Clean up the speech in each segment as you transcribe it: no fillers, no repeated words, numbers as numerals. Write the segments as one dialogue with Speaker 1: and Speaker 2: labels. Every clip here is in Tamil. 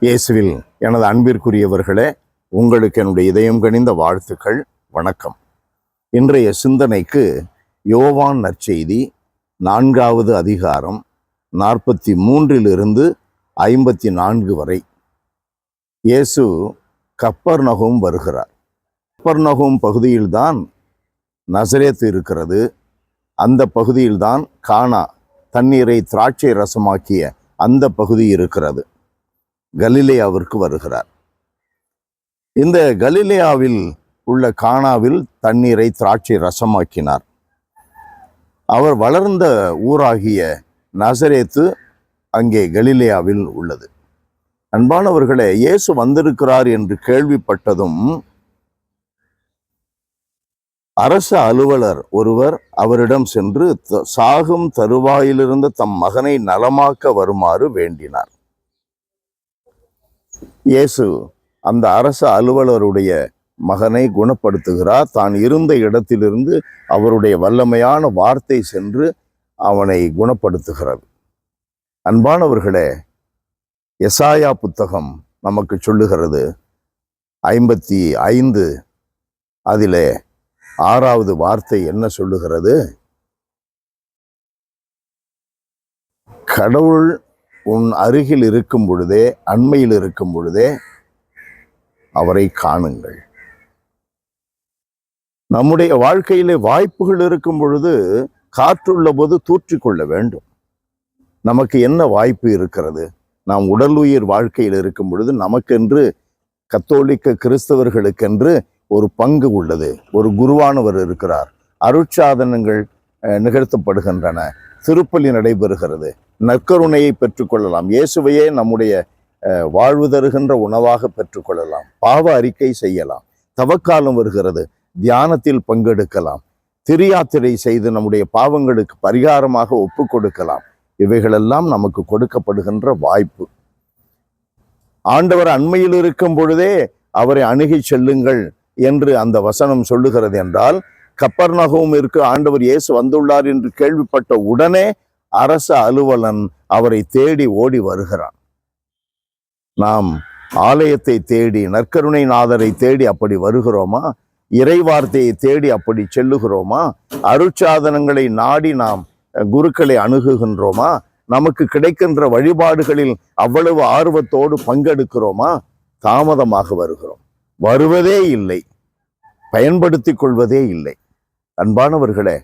Speaker 1: இயேசுவில் எனது அன்பிற்குரியவர்களே, உங்களுக்கு என்னுடைய இதயம் கனிந்த வாழ்த்துக்கள். வணக்கம். இன்றைய சிந்தனைக்கு யோவான் நற்செய்தி 4வது அதிகாரம் 43 54 வரை. இயேசு கப்பர்நகூம் வருகிறார். கப்பர்நகூம் பகுதியில்தான் நசரேத் இருக்கிறது. அந்த பகுதியில்தான் கானா தண்ணீரை திராட்சை ரசமாக்கிய அந்த பகுதி இருக்கிறது. கலிலேயாவிற்கு வருகிறார். இந்த கலிலேயாவில் உள்ள கானாவில் தண்ணீரை திராட்சை ரசமாக்கினார். அவர் வளர்ந்த ஊராகிய நசரேத்து அங்கே கலிலேயாவில் உள்ளது. அன்பானவர்களே, இயேசு வந்திருக்கிறார் என்று கேள்விப்பட்டதும் அரசு அலுவலர் ஒருவர் அவரிடம் சென்று சாகும் தருவாயிலிருந்த தம் மகனை நலமாக்க வருமாறு வேண்டினார். இயேசு அந்த அரசு அலுவலருடைய மகனை குணப்படுத்துகிறார். தான் இருந்த இடத்திலிருந்து அவருடைய வல்லமையான வார்த்தை சென்று அவனை குணப்படுத்துகிறது. அன்பானவர்களே, எசாயா புத்தகம் நமக்கு சொல்லுகிறது 55 அதிலே 6வது வார்த்தை என்ன சொல்லுகிறது? கடவுள் உன் அருகில் இருக்கும் பொழுதே, அண்மையில் இருக்கும் பொழுதே அவரை காணுங்கள். நம்முடைய வாழ்க்கையிலே வாய்ப்புகள் இருக்கும் பொழுது, காற்றுள்ள போது தூற்றிக்கொள்ள வேண்டும். நமக்கு என்ன வாய்ப்பு இருக்கிறது? நாம் உடல் உயிர் வாழ்க்கையில் இருக்கும் பொழுது நமக்கென்று, கத்தோலிக்க கிறிஸ்தவர்களுக்கென்று ஒரு பங்கு உள்ளது. ஒரு குருவானவர் இருக்கிறார். அருட்சாதனங்கள் நிகழ்த்தப்படுகின்றன. திருப்பலி நடைபெறுகிறது. நற்கருணையை பெற்றுக்கொள்ளலாம். இயேசுவையே நம்முடைய வாழ்வு தருகின்ற உணவாக பெற்றுக்கொள்ளலாம். பாவ அறிக்கை செய்யலாம். தவக்காலம் வருகிறது. தியானத்தில் பங்கெடுக்கலாம். திரியாத்திரை செய்து நம்முடைய பாவங்களுக்கு பரிகாரமாக ஒப்பு கொடுக்கலாம். இவைகளெல்லாம் நமக்கு கொடுக்கப்படுகின்ற வாய்ப்பு. ஆண்டவர் அண்மையில் இருக்கும் பொழுதே அவரை அணுகி செல்லுங்கள் என்று அந்த வசனம் சொல்லுகிறது என்றால், கப்பர்நகூமிற்கு ஆண்டவர் இயேசு வந்துள்ளார் என்று கேள்விப்பட்ட உடனே அரச அலுவலன் அவரை தேடி ஓடி வருகிறான். நாம் ஆலயத்தை தேடி, நற்கருணை நாதரை தேடி அப்படி வருகிறோமா? இறை வார்த்தையை தேடி அப்படி செல்லுகிறோமா? அருட்சாதனங்களை நாடி நாம் குருக்களை அணுகுகின்றோமா? நமக்கு கிடைக்கின்ற வழிபாடுகளில் அவ்வளவு ஆர்வத்தோடு பங்கெடுக்கிறோமா? தாமதமாக வருகிறோம். வருவதே இல்லை, பயன்படுத்திக் கொள்வதே இல்லை. அன்பானவர்களே,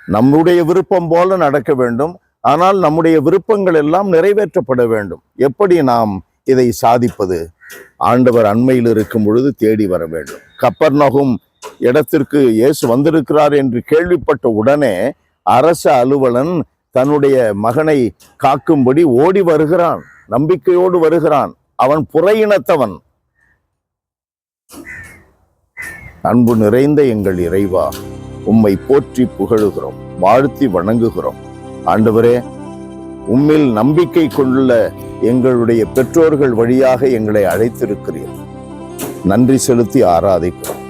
Speaker 1: நம்முடைய விருப்பம் போல நடக்க வேண்டும். ஆனால் நம்முடைய விருப்பங்கள் எல்லாம் நிறைவேற்றப்பட வேண்டும். எப்படி நாம் இதை சாதிப்பது? ஆண்டவர் அண்மையில் இருக்கும் பொழுது தேடி வர வேண்டும். கப்பர்நகூம் இடத்திற்கு இயேசு வந்திருக்கிறார் என்று கேள்விப்பட்ட உடனே அரச அலுவலன் தன்னுடைய மகனை காக்கும்படி ஓடி வருகிறான். நம்பிக்கையோடு வருகிறான். அவன் புற இனத்தவன். அன்பு நிறைந்த எங்கள் இறைவா, உம்மை போற்றி புகழுகிறோம், வாழ்த்தி வணங்குகிறோம். ஆண்டவரே, உம்மில் நம்பிக்கை கொள்ள எங்களுடைய பெற்றோர்கள் வழியாக எங்களை அழைத்திருக்கிறீர். நன்றி செலுத்தி ஆராதிக்கிறோம்.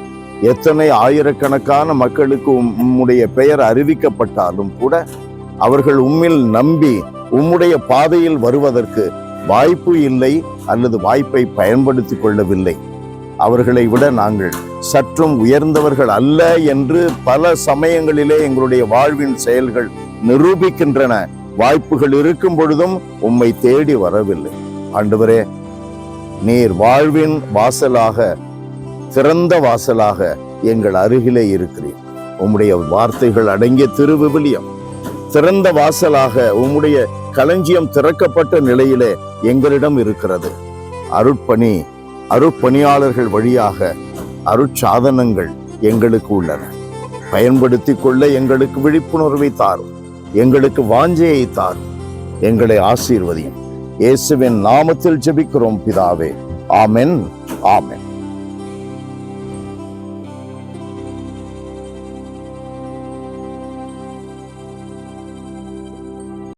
Speaker 1: எத்தனை ஆயிரக்கணக்கான மக்களுக்கு உம்முடைய பெயர் அறிவிக்கப்பட்டாலும் கூட அவர்கள் உம்மில் நம்பி உம்முடைய பாதையில் வருவதற்கு வாய்ப்பு இல்லை, அல்லது வாய்ப்பை பயன்படுத்தி கொள்ளவில்லை. அவர்களை விட நாங்கள் சற்றும் உயர்ந்தவர்கள் அல்ல என்று பல சமயங்களிலே எங்களுடைய வாழ்வின் செயல்கள் நிரூபிக்கின்றன. வாய்ப்புகள் இருக்கும் பொழுதும் உம்மை தேடி வரவில்லை. ஆண்டவரே, நீர் வாழ்வின் வாசலாக, திறந்த வாசலாக எங்கள் அருகிலே இருக்கிறீர். உம்முடைய வார்த்தைகள் அடங்கிய திருவிவிலியம் திறந்த வாசலாக, உம்முடைய களஞ்சியம் திறக்கப்பட்ட நிலையிலே எங்களிடம் இருக்கிறது. அருட்பணியாளர்கள் வழியாக அருட்சாதனங்கள் எங்களுக்கு உள்ளன. பயன்படுத்தி கொள்ள எங்களுக்கு விழிப்புணர்வை தாரும். எங்களுக்கு வாஞ்சையை தாரும். எங்களை ஆசீர்வதியும். இயேசுவின் நாமத்தில் ஜெபிக்கிறோம் பிதாவே. ஆமென், ஆமென்.